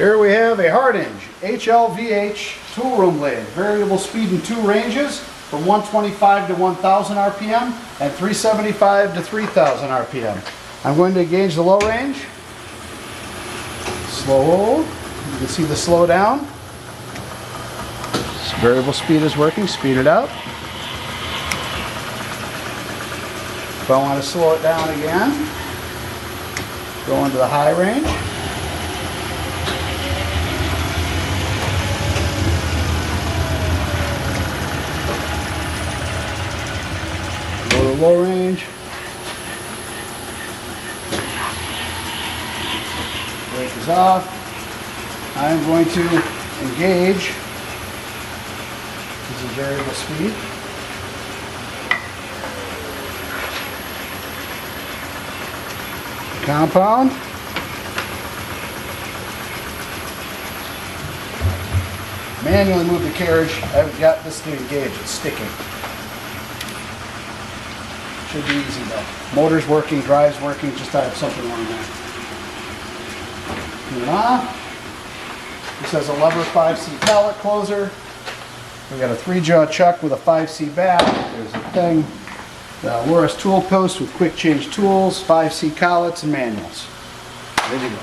Here we have a Hardinge HLV-H Toolroom Lathe. Variable speed in two ranges from 125 to 1000 RPM and 375 to 3000 RPM. I'm going to gauge the low range. Slow. You can see the slow down. Variable speed is working. Speed it up. If I want to slow it down again, go into the high range. Go to low range. Brake is off. I'm going to engage. This is variable speed. Compound. Manually move the carriage. I've got this to engage. It's sticking. Should be easy though. Motor's working, drive's working, just I have something wrong there. Turn it on. This has a lever 5C pallet closer. We got a 3-jaw chuck with a 5C back. There's a thing. The Aloris Toolpost with quick change tools, 5C collets and manuals. There you go.